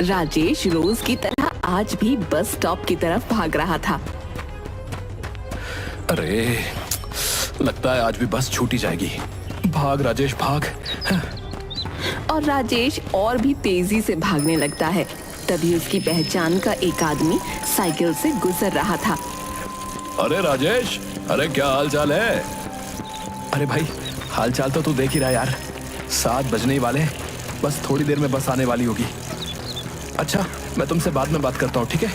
राजेश रोज की तरह आज भी बस स्टॉप की तरफ भाग रहा था। अरे, लगता है आज भी बस छूटी जाएगी। भाग राजेश भाग। और राजेश और भी तेजी से भागने लगता है। तभी उसकी पहचान का एक आदमी साइकिल से गुजर रहा था। अरे राजेश, अरे क्या हाल चाल है? अरे भाई, हाल चाल तो तू देख ही रहा यार। 7 बजने ही वाले हैं, बस थोड़ी देर में बस आने वाली होगी। अच्छा, मैं तुमसे बाद में बात करता हूँ, ठीक है?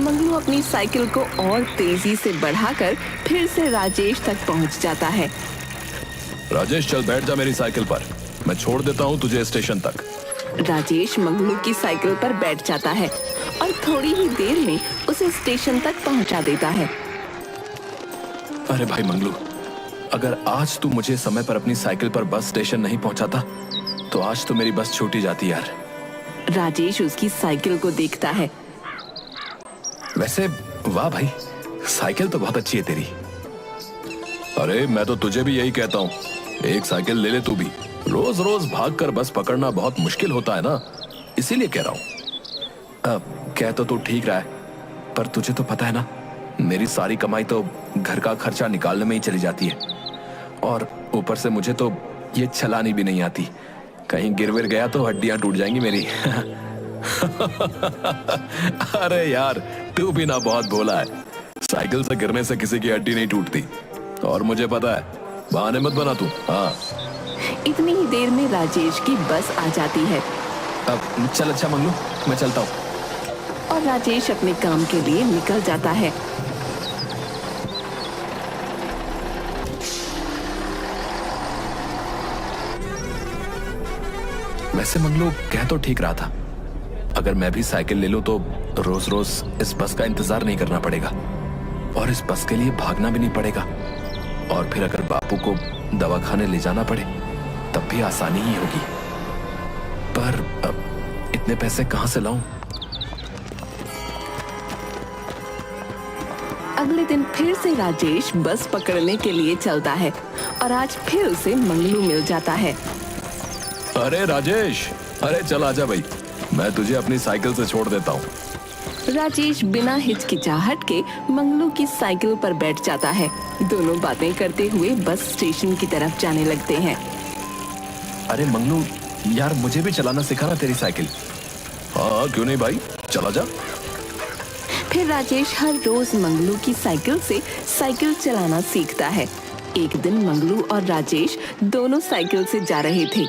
मंगलू अपनी साइकिल को और तेजी से बढ़ाकर फिर से राजेश तक पहुंच जाता है। राजेश चल बैठ जा मेरी साइकिल पर, मैं छोड़ देता हूँ तुझे स्टेशन तक। राजेश मंगलू की साइकिल पर बैठ जाता है और थोड़ी ही देर में उसे स्टेशन तक पहुंचा देता है। अरे भाई मंगलू, अगर आज तू मुझे समय पर अपनी साइकिल पर बस स्टेशन नहीं पहुंचाता तो आज तो मेरी बस छूटी जाती यार। राजेश उसकी साइकिल को देखता है। वैसे वाह भाई, साइकिल तो बहुत अच्छी है तेरी। अरे मैं तो तुझे भी यही कहता हूँ, एक साइकिल ले ले तू भी। रोज रोज भागकर बस पकड़ना बहुत मुश्किल होता है ना, इसीलिए कह रहा हूँ। अब कह तो तू ठीक रहा है, पर तुझे तो पता है ना, मेरी सारी कमाई तो घर का खर्चा निकालने में ही चली जाती है। और ऊपर से मुझे तो ये चलानी भी नहीं आती, कहीं गिर विर गया तो हड्डियां टूट जाएंगी मेरी। अरे यार, तू भी ना बहुत भोला है। साइकिल से गिरने से किसी की हड्डी नहीं टूटती, और मुझे पता है, बहाने मत बना तू। हाँ, इतनी ही देर में राजेश की बस आ जाती है। अब चल अच्छा मंगलू, मैं चलता हूँ। और राजेश अपने काम के लिए निकल जाता है। वैसे मंगलू कह तो ठीक रहा था, अगर मैं भी साइकिल ले लूं तो रोज रोज इस बस का इंतजार नहीं करना पड़ेगा और इस बस के लिए भागना भी नहीं पड़ेगा। और फिर अगर बापू को दवाखाने ले जाना पड़े तब भी आसानी ही होगी। पर अब इतने पैसे कहां से लाऊं? अगले दिन फिर से राजेश बस पकड़ने के लिए चलता है और आज फिर उसे मंगलू मिल जाता है। अरे राजेश, अरे चल आजा भाई, मैं तुझे अपनी साइकिल से छोड़ देता हूँ। राजेश बिना हिचकिचाहट के मंगलू की साइकिल पर बैठ जाता है। दोनों बातें करते हुए बस स्टेशन की तरफ जाने लगते हैं। अरे मंगलू यार, मुझे भी चलाना सिखाना तेरी साइकिल। हाँ क्यों नहीं भाई, चला जा। फिर राजेश हर रोज मंगलू की साइकिल से साइकिल चलाना सीखता है। एक दिन मंगलू और राजेश दोनों साइकिल से जा रहे थे।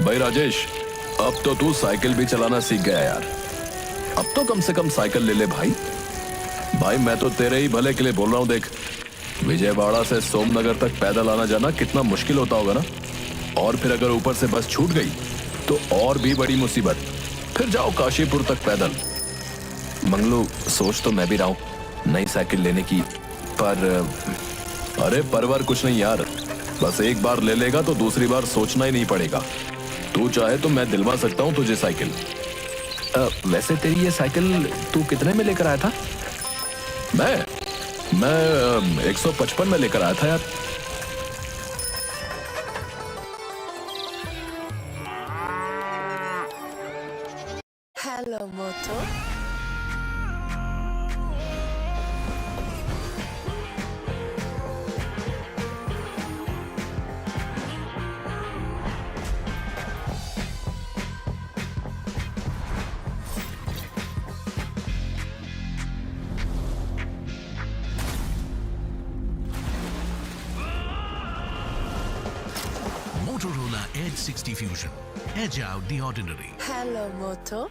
भाई राजेश, अब तो तू साइकिल भी चलाना सीख गया यार। अब तो कम से कम साइकिल ले ले भाई। भाई मैं तो तेरे ही भले के लिए बोल रहा हूँ। देख, विजयवाड़ा से सोमनगर तक पैदल आना जाना कितना मुश्किल होता होगा ना, और फिर अगर ऊपर से बस छूट गई तो और भी बड़ी मुसीबत। फिर जाओ काशीपुर तक पैदल। मंगलू सोच तो मैं भी रहा हूँ नई साइकिल लेने की, पर अरे परवर कुछ नहीं यार, बस एक बार ले लेगा तो दूसरी बार सोचना ही नहीं पड़ेगा। तू चाहे तो मैं दिलवा सकता हूँ तुझे साइकिल। वैसे तेरी ये साइकिल तू कितने में लेकर आया था? मैं 155 में लेकर आया था यार। Hello moto. Motorola Edge 60 Fusion. Edge out the ordinary. Hello moto.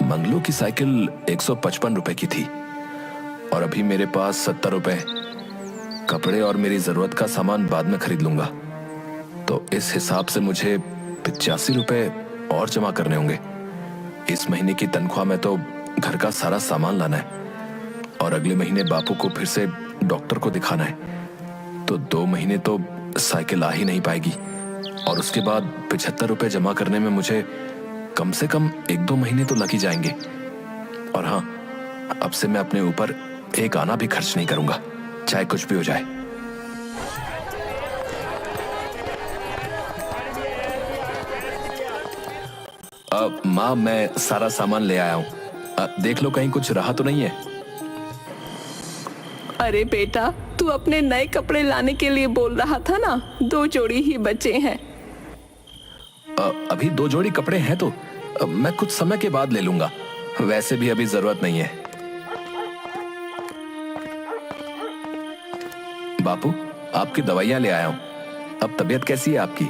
Manglu की साइकिल 155 रुपए की थी और अभी मेरे पास 70 रुपए। कपड़े और मेरी जरूरत का सामान बाद में खरीद लूंगा, तो इस हिसाब से मुझे 85 रुपए और जमा करने होंगे। इस महीने की तनख्वाह में तो घर का सारा सामान लाना है और अगले महीने बापू को फिर से डॉक्टर को दिखाना है, तो 2 महीने तो साइकिल आ ही नहीं पाएगी। और उसके बाद 75 रुपए जमा करने में मुझे कम से कम 1-2 महीने तो लग ही जाएंगे। और हाँ, अब से मैं अपने ऊपर एक आना भी खर्च नहीं करूंगा, चाहे कुछ भी हो जाए। माँ, मैं सारा सामान ले आया हूँ, देख लो कहीं कुछ रहा तो नहीं है। अरे बेटा, तू अपने नए कपड़े लाने के लिए बोल रहा था ना, 2 जोड़ी ही बचे हैं। अभी 2 जोड़ी कपड़े हैं तो मैं कुछ समय के बाद ले लूंगा, वैसे भी अभी जरूरत नहीं है। बापू, आपकी दवाइयां ले आया हूं, अब तबीयत कैसी है आपकी?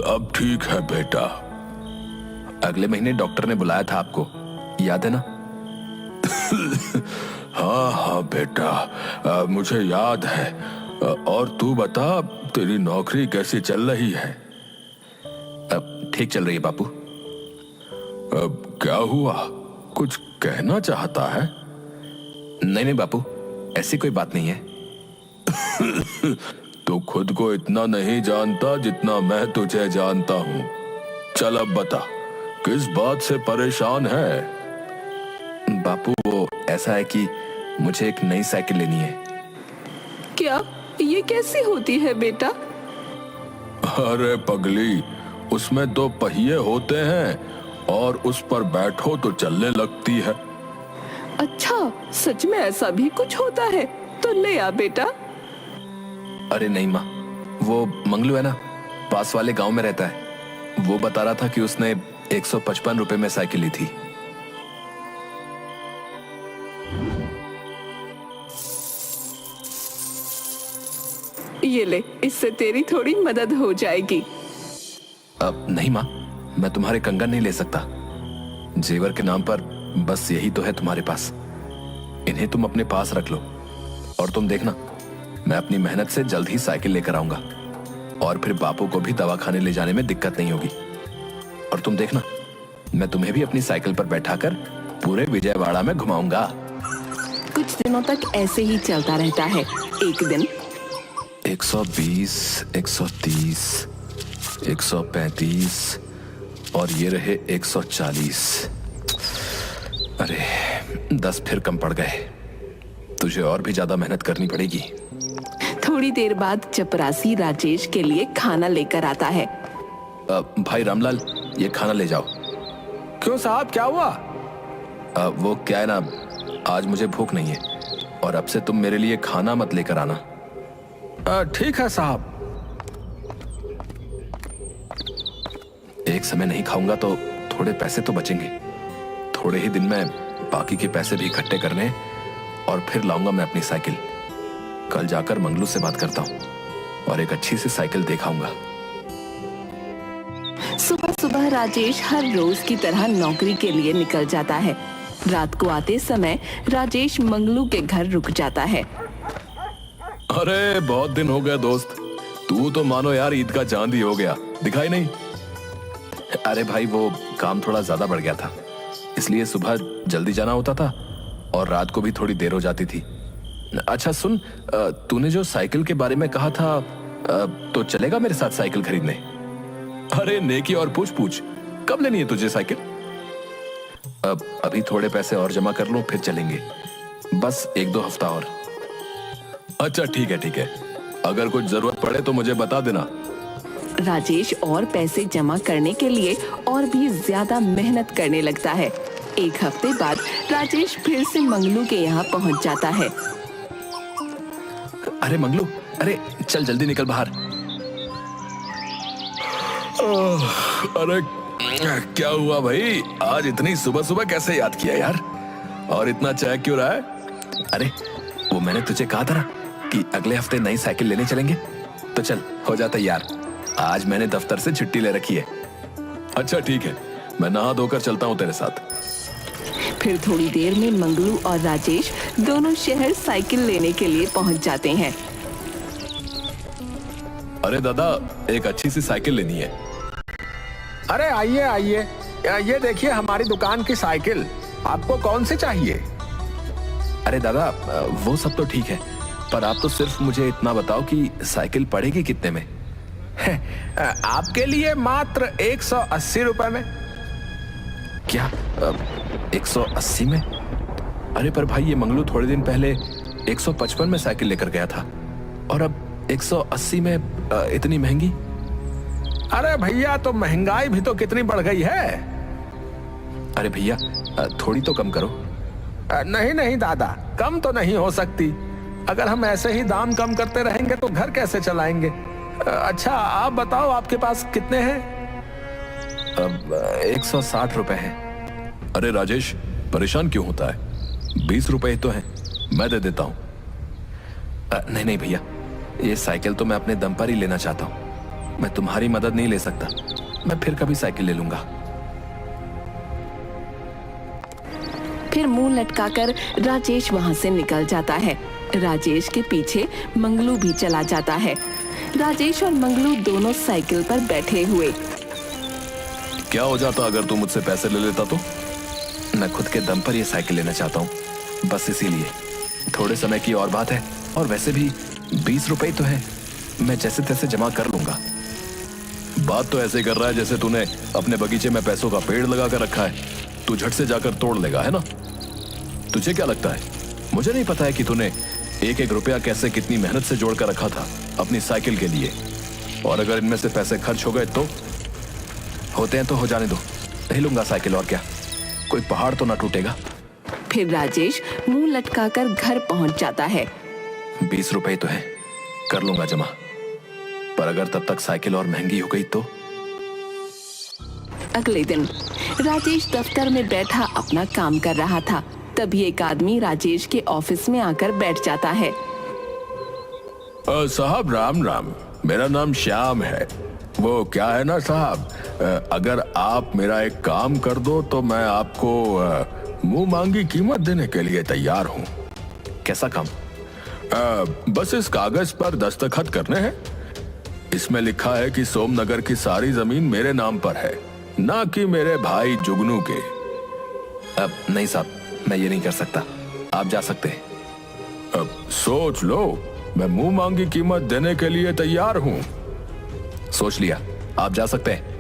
अब ठीक है बेटा। अगले महीने डॉक्टर ने बुलाया था आपको, याद है ना? हाँ हाँ बेटा, मुझे याद है। और तू बता, तेरी नौकरी कैसी चल रही है? अब ठीक चल रही है बापू। अब क्या हुआ, कुछ कहना चाहता है? नहीं नहीं बापू, ऐसी कोई बात नहीं है। तू खुद को इतना नहीं जानता जितना मैं तुझे जानता हूँ। चल अब बता, किस बात से परेशान है? बापू, वो ऐसा है कि मुझे एक नई साइकिल लेनी है। क्या ये कैसी होती है बेटा? अरे पगली, उसमें 2 पहिए होते हैं और उस पर बैठो तो चलने लगती है। अच्छा, सच में ऐसा भी कुछ होता है? तो ले आ बेटा। अरे नहीं माँ, वो मंगलू है ना, पास वाले गांव में रहता है, वो बता रहा था कि उसने 155 रुपए में साइकिल ली थी। ये ले, इससे तेरी थोड़ी मदद हो जाएगी। अब नहीं माँ, मैं तुम्हारे कंगन नहीं ले सकता। जेवर के नाम पर बस यही तो है तुम्हारे पास, इन्हें तुम अपने पास रख लो। और तुम देखना, मैं अपनी मेहनत से जल्द ही साइकिल लेकर आऊंगा और फिर बापू को भी दवाखाने ले जाने में दिक्कत नहीं होगी। और तुम देखना, मैं तुम्हें भी अपनी साइकिल पर बैठाकर पूरे विजयवाड़ा में घुमाऊंगा। कुछ दिनों तक ऐसे ही चलता रहता है। एक दिन 120, 130, 135 और ये रहे 140। अरे 10 फिर कम पड़ गए। तुझे और भी ज्यादा मेहनत करनी पड़ेगी। थोड़ी देर बाद चपरासी राजेश के लिए खाना लेकर आता है। भाई रामलाल, ये खाना ले जाओ। क्यों साहब, क्या हुआ? वो क्या है ना, आज मुझे भूख नहीं है और अब से तुम मेरे लिए खाना मत लेकर आना। ठीक है साहब। एक समय नहीं खाऊंगा तो थोड़े पैसे तो बचेंगे। थोड़े ही दिन में बाकी के पैसे भी इकट्ठे करने और फिर लाऊंगा मैं अपनी साइकिल। कल जाकर मंगलू से बात करता हूँ और एक अच्छी सी साइकिल दिखाऊंगा। सुबह सुबह राजेश हर रोज की तरह नौकरी के लिए निकल जाता है। रात को आते समय राजेश मंगलू के घर रुक जाता है। अरे बहुत दिन हो गए दोस्त, तू तो मानो यार ईद का चांद ही हो गया, दिखाई नहीं। अरे भाई, वो काम थोड़ा ज्यादा बढ़ गया था, इसलिए सुबह जल्दी जाना होता था और रात को भी थोड़ी देर हो जाती थी। अच्छा सुन, तूने जो साइकिल के बारे में कहा था, तो चलेगा मेरे साथ साइकिल खरीदने? अरे नेकी और पूछ पूछ, कब लेनी है तुझे साइकिल? अभी थोड़े पैसे और जमा कर लो, फिर चलेंगे, बस 1-2 हफ्ता और। अच्छा ठीक है ठीक है, अगर कुछ जरूरत पड़े तो मुझे बता देना। राजेश और पैसे जमा करने के लिए और भी ज्यादा मेहनत करने लगता है। 1 हफ्ते बाद राजेश फिर से मंगलू के यहाँ पहुँच जाता है। अरे मंगलू, अरे चल जल्दी निकल बाहर। अरे क्या हुआ भाई, आज इतनी सुबह सुबह कैसे याद किया यार? और इतना चाय क्यों रहा है? अरे वो मैंने तुझे कहा था ना कि अगले हफ्ते नई साइकिल लेने चलेंगे, तो चल हो जा तैयार। आज मैंने दफ्तर से छुट्टी ले रखी है। अच्छा ठीक है, मैं नहा धोकर चलता हूँ तेरे साथ। फिर थोड़ी देर में मंगलू और राजेश दोनों शहर साइकिल लेने के लिए पहुंच जाते हैं। अरे दादा, एक अच्छी सी साइकिल लेनी है। अरे आइए आइए, ये देखिए हमारी दुकान की साइकिल, आपको कौन सी चाहिए? अरे दादा, वो सब तो ठीक है, पर आप तो सिर्फ मुझे इतना बताओ कि साइकिल पड़ेगी कितने में? आपके लिए मात्र 180 रुपए में। क्या 180 में? अरे पर भाई, ये मंगलू थोड़े दिन पहले 155 में साइकिल लेकर गया था और अब 180 में इतनी महंगी? अरे भैया, तो महंगाई भी तो कितनी बढ़ गई है। अरे भैया, थोड़ी तो कम करो। नहीं नहीं दादा, कम तो नहीं हो सकती। अगर हम ऐसे ही दाम कम करते रहेंगे तो घर कैसे चलाएंगे। अच्छा आप बताओ, आपके पास कितने हैं? अब 160 रुपए हैं। अरे राजेश, परेशान क्यों होता है? 20 रुपए ही तो हैं, मैं दे देता हूं। नहीं नहीं भैया, ये साइकिल तो मैं अपने दम पर ही लेना चाहता हूं। मैं तुम्हारी मदद नहीं ले सकता। मैं फिर कभी साइकिल ले लूंगा। फिर मुंह लटकाकर राजेश वहां से निकल जाता है। राजेश के पीछे मंगलू भी चला जाता है। राजेश और मंगलू दोनों साइकिल पर बैठे हुए। क्या हो जाता अगर तू मुझसे पैसे ले लेता तो? मैं खुद के दम पर ये साइकिल लेना चाहता हूँ, बस इसीलिए। थोड़े समय की और बात है, और वैसे भी 20 रुपए तो है, मैं जैसे तैसे जमा कर लूंगा। बात तो ऐसे कर रहा है जैसे तूने अपने बगीचे में पैसों का पेड़ लगा कर रखा है। तू झट से जाकर तोड़ लेगा, है ना? तुझे क्या लगता है मुझे नहीं पता है कि तूने एक एक रुपया कैसे कितनी मेहनत से जोड़ कर रखा था अपनी साइकिल के लिए? और अगर इनमें से पैसे खर्च हो गए तो? होते हैं तो हो जाने दो, नहीं लूंगा साइकिल। और क्या, कोई पहाड़ तो ना टूटेगा। फिर राजेश मुंह लटकाकर घर पहुंच जाता है। 20 रुपए तो है, कर लूंगा जमा। पर अगर तब तक साइकिल और महंगी हो गई तो? अगले दिन राजेश दफ्तर में बैठा अपना काम कर रहा था। तभी एक आदमी राजेश के ऑफिस में आकर बैठ जाता है। साहब राम राम, मेरा नाम श्याम है। वो क्या है ना साहब, अगर आप मेरा एक काम कर दो तो मैं आपको मुंह मांगी कीमत देने के लिए तैयार हूँ। कैसा काम? बस इस कागज पर दस्तखत करने हैं। इसमें लिखा है कि सोमनगर की सारी जमीन मेरे नाम पर है, ना कि मेरे भाई जुगनू के। अब नहीं साहब, मैं ये नहीं कर सकता, आप जा सकते हैं। अब सोच लो, मैं मुंह मांगी कीमत देने के लिए तैयार हूँ। सोच लिया, आप जा सकते हैं।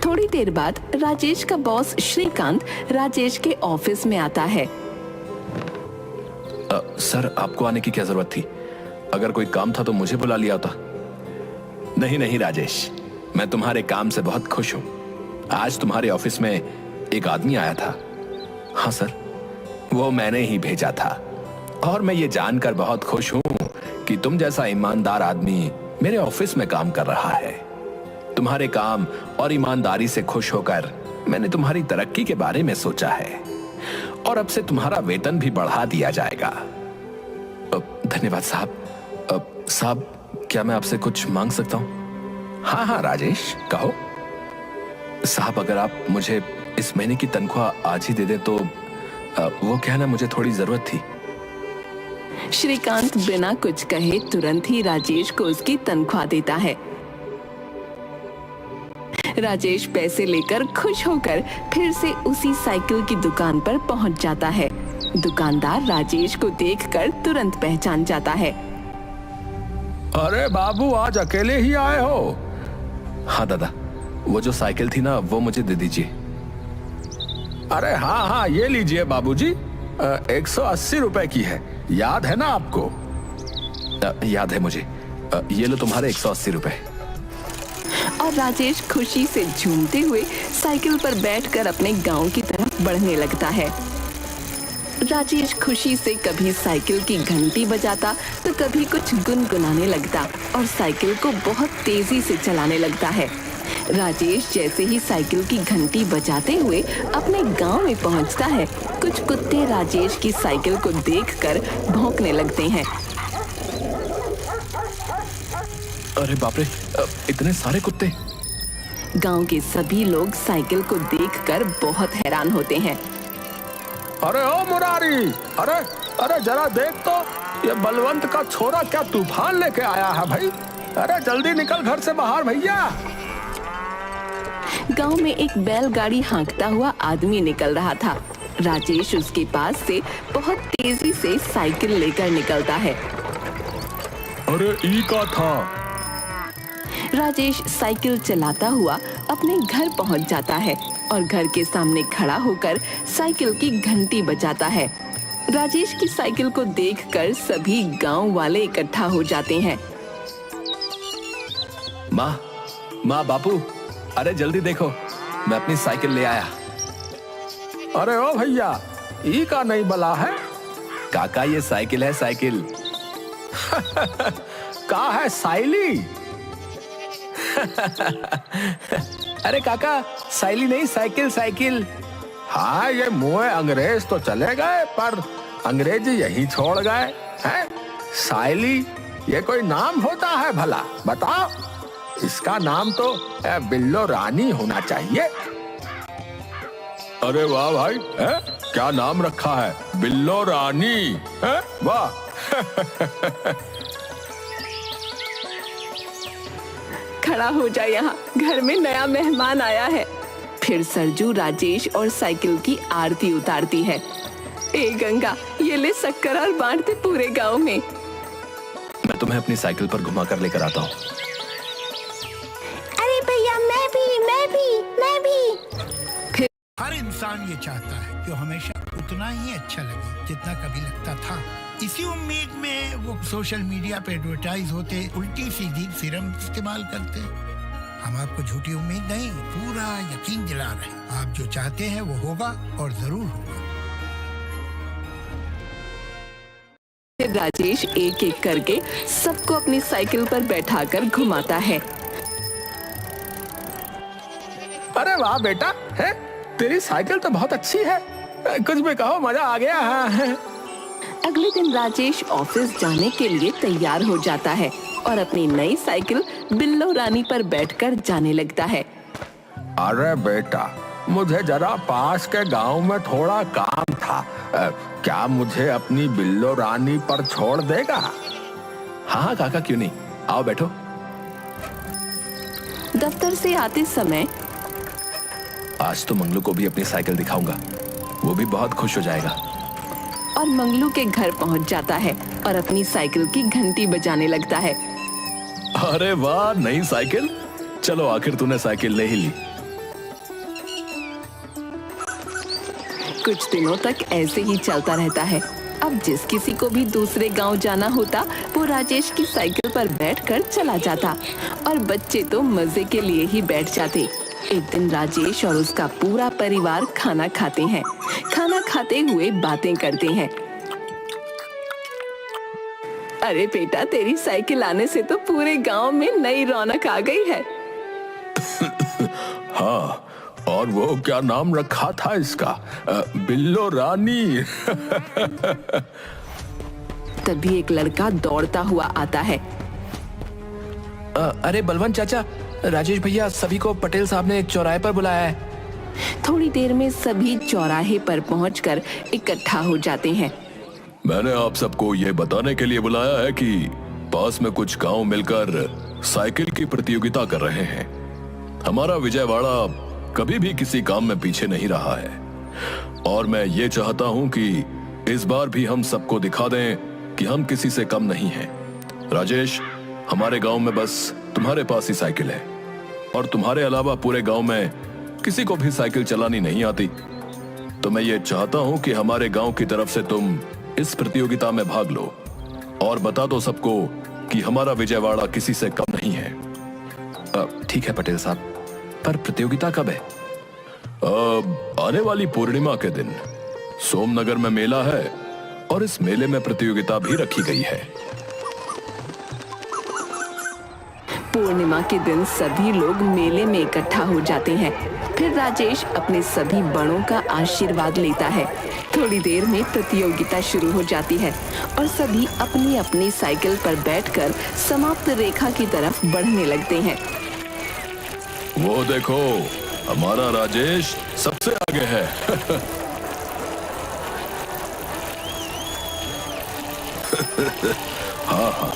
थोड़ी देर बाद राजेश का बॉस श्रीकांत राजेश के ऑफिस में आता है। सर, आपको आने की क्या जरूरत थी? अगर कोई काम था तो मुझे बुला लिया होता। नहीं नहीं राजेश, मैं तुम्हारे काम से बहुत खुश हूं। आज तुम्हारे ऑफिस में एक आदमी आया था। हाँ सर, वो मैंने ही भेजा था। और मैं ये जानकर बहुत खुश हूं कि तुम जैसा ईमानदार आदमी मेरे ऑफिस में काम कर रहा है। तुम्हारे काम और ईमानदारी से खुश होकर मैंने तुम्हारी तरक्की के बारे में सोचा है, और अब से तुम्हारा वेतन भी बढ़ा दिया जाएगा। धन्यवाद साहब। साहब, क्या मैं आपसे कुछ मांग सकता हूं? हाँ हाँ राजेश, कहो। साहब, अगर आप मुझे इस महीने की तनख्वाह आज ही दे दें तो वो कहना मुझे थोड़ी जरूरत थी। श्रीकांत बिना कुछ कहे तुरंत ही राजेश को उसकी तनख्वाह देता है। राजेश पैसे लेकर खुश होकर फिर से उसी साइकिल की दुकान पर पहुंच जाता है। दुकानदार राजेश को देखकर तुरंत पहचान जाता है। अरे बाबू, आज अकेले ही आए हो? हाँ दादा, वो जो साइकिल थी ना, वो मुझे दे दीजिए। अरे हाँ हाँ, ये लीजिए बाबूजी, 180 रुपए की है, याद है ना आपको? याद है मुझे। ये लो तुम्हारे 180 रुपए। और राजेश खुशी से झूमते हुए साइकिल पर बैठकर अपने गांव की तरफ बढ़ने लगता है। राजेश खुशी से कभी साइकिल की घंटी बजाता तो कभी कुछ गुनगुनाने लगता और साइकिल को बहुत तेजी से चलाने लगता है। राजेश जैसे ही साइकिल की घंटी बजाते हुए अपने गांव में पहुंचता है, कुछ कुत्ते राजेश की साइकिल को देखकर भौंकने लगते हैं। अरे बाप रे, इतने सारे कुत्ते! गांव के सभी लोग साइकिल को देखकर बहुत हैरान होते हैं। अरे ओ मुरारी, अरे अरे जरा देख तो, ये बलवंत का छोरा क्या तूफान लेके आया है भाई। अरे जल्दी निकल घर से बाहर भैया। गांव में एक बैलगाड़ी हाँकता हुआ आदमी निकल रहा था। राजेश उसके पास से बहुत तेजी से साइकिल लेकर निकलता है। अरे ई का था। राजेश साइकिल चलाता हुआ अपने घर पहुंच जाता है और घर के सामने खड़ा होकर साइकिल की घंटी बजाता है। राजेश की साइकिल को देखकर सभी गांव वाले इकट्ठा हो जाते हैं। माँ बापू, अरे जल्दी देखो, मैं अपनी साइकिल ले आया। अरे ओ भैया, ई का नहीं बला है। काका ये साइकिल है, साइकिल। का है साइली? अरे काका, साइली नहीं, साइकिल साइकिल। हाँ, ये मुँह अंग्रेज तो चले गए पर अंग्रेजी यही छोड़ गए हैं। साइली ये कोई नाम होता है भला? बताओ, इसका नाम तो बिल्लो रानी होना चाहिए। अरे वाह भाई, है? क्या नाम रखा है, बिल्लो रानी, है? वाह। खड़ा हो जा, यहाँ घर में नया मेहमान आया है। फिर सरजू राजेश और साइकिल की आरती उतारती है। ए गंगा, ये ले शक्कर और बांटते पूरे गांव में। मैं तुम्हें अपनी साइकिल पर घुमा कर लेकर आता हूँ। अरे भैया, मैं भी। हर इंसान ये चाहता है कि हमेशा उतना ही अच्छा लगे जितना कभी लगता था। इसी उम्मीद में वो सोशल मीडिया पे एडवर्टाइज होते, उल्टी सीधी सीरम इस्तेमाल करते। हम आपको झूठी उम्मीद नहीं, पूरा यकीन दिला रहे हैं, आप जो चाहते हैं वो होगा और जरूर होगा। फिर राजेश एक एक करके सबको अपनी साइकिल पर बैठाकर घुमाता है। अरे वाह बेटा, है तेरी साइकिल तो बहुत अच्छी है। कुछ भी कहो, मजा आ गया। हाँ। अगले दिन राजेश ऑफिस जाने के लिए तैयार हो जाता है और अपनी नई साइकिल बिल्लो रानी पर बैठकर जाने लगता है। अरे बेटा, मुझे जरा पास के गांव में थोड़ा काम था। क्या मुझे अपनी बिल्लो रानी पर छोड़ देगा? हाँ काका, क्यों नहीं, आओ बैठो। दफ्तर से आते समय आज तो मंगलू को भी अपनी साइकिल दिखाऊंगा, वो भी बहुत खुश हो जाएगा। और मंगलू के घर पहुंच जाता है और अपनी साइकिल की घंटी बजाने लगता है। अरे वाह, नई साइकिल। चलो, आखिर तूने साइकिल ले ही ली। कुछ दिनों तक ऐसे ही चलता रहता है। अब जिस किसी को भी दूसरे गांव जाना होता, वो राजेश की साइकिल पर बैठकर चला जाता और बच्चे तो मजे के लिए ही बैठ जाते। एक दिन राजेश और उसका पूरा परिवार खाना खाते हैं। खाना खाते हुए बातें करते हैं। अरे बेटा, तेरी साइकिल आने से तो पूरे गांव में नई रौनक आ गई है। हाँ, और वो क्या नाम रखा था इसका? बिल्लो रानी। तभी एक लड़का दौड़ता हुआ आता है। अरे बलवंत चाचा, राजेश भैया सभी को पटेल साहब ने चौराहे पर बुलाया है। थोड़ी देर में सभी चौराहे पर पहुंचकर इकट्ठा हो जाते हैं। मैंने आप सबको ये बताने के लिए बुलाया है कि पास में कुछ गांव मिलकर साइकिल की प्रतियोगिता कर रहे हैं। हमारा विजयवाड़ा कभी भी किसी काम में पीछे नहीं रहा है और मैं ये चाहता हूं कि इस बार भी हम सबको दिखा दें कि हम किसी से कम नहीं हैं। राजेश, हमारे गांव में बस तुम्हारे पास ही साइकिल है और तुम्हारे अलावा पूरे गांव में किसी को भी साइकिल चलानी नहीं आती। तो मैं ये चाहता हूं कि हमारे गांव की तरफ से तुम इस प्रतियोगिता में भाग लो और बता दो सबको कि हमारा विजयवाड़ा किसी से कम नहीं है। ठीक है पटेल साहब, पर प्रतियोगिता कब है? आने वाली पूर्णिमा के दिन सोमनगर में मेला है और इस मेले में प्रतियोगिता भी रखी गई है। पूर्णिमा के दिन सभी लोग मेले में इकट्ठा हो जाते हैं। फिर राजेश अपने सभी बड़ों का आशीर्वाद लेता है। थोड़ी देर में प्रतियोगिता शुरू हो जाती है और सभी अपनी अपनी साइकिल पर बैठकर समाप्त रेखा की तरफ बढ़ने लगते हैं। वो देखो, हमारा राजेश सबसे आगे है। हाँ,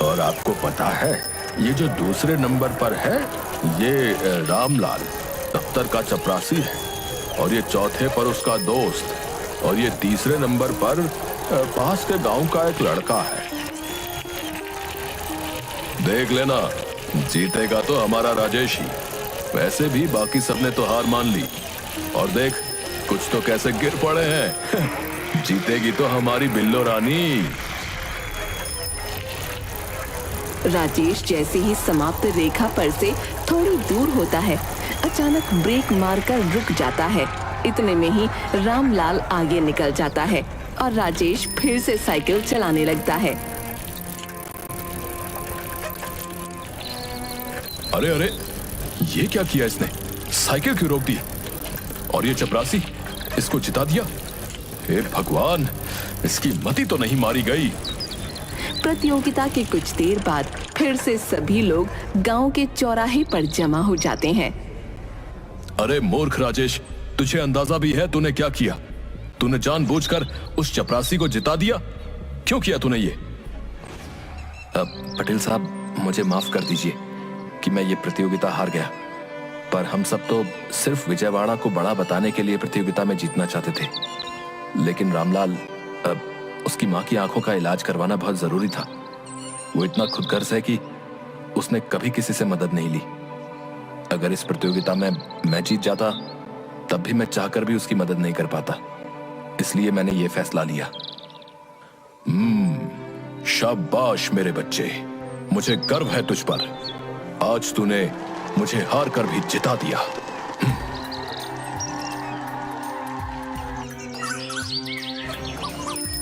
और आपको पता है ये जो दूसरे नंबर पर है ये रामलाल दफ्तर का चपरासी है और ये चौथे पर उसका दोस्त और ये तीसरे नंबर पर पास के गांव का एक लड़का है। देख लेना, जीतेगा तो हमारा राजेश ही। वैसे भी बाकी सबने तो हार मान ली, और देख कुछ तो कैसे गिर पड़े हैं। जीतेगी तो हमारी बिल्लो रानी। राजेश जैसे ही समाप्त रेखा पर से थोड़ी दूर होता है, अचानक ब्रेक मारकर रुक जाता है। इतने में ही रामलाल आगे निकल जाता है और राजेश फिर से साइकिल चलाने लगता है। अरे अरे, ये क्या किया इसने? साइकिल क्यों रोक दी? और ये चपरासी, इसको जिता दिया। हे भगवान, इसकी मति तो नहीं मारी गई। प्रतियोगिता के कुछ देर बाद फिर से सभी लोग गांव के चौराहे पर जमा हो जाते हैं। अरे मूर्ख राजेश, तुझे अंदाजा भी है तूने क्या किया? तूने जानबूझकर उस चपरासी को जिता दिया। क्यों किया तूने ये? पटेल साहब, मुझे माफ कर दीजिए कि मैं ये प्रतियोगिता हार गया, पर हम सब तो सिर्फ विजयवाड़ा को बड़ा बताने के लिए प्रतियोगिता में जीतना चाहते थे। लेकिन रामलाल, उसकी माँ की आंखों का इलाज करवाना बहुत जरूरी था। वो इतना खुदगर्ज है कि उसने कभी किसी से मदद नहीं ली। अगर इस प्रतियोगिता में मैं जीत जाता, तब भी मैं चाहकर भी उसकी मदद नहीं कर पाता। इसलिए मैंने ये फैसला लिया। शाबाश मेरे बच्चे, मुझे गर्व है तुझ पर। आज तूने मुझे हार कर भी जिता दिया।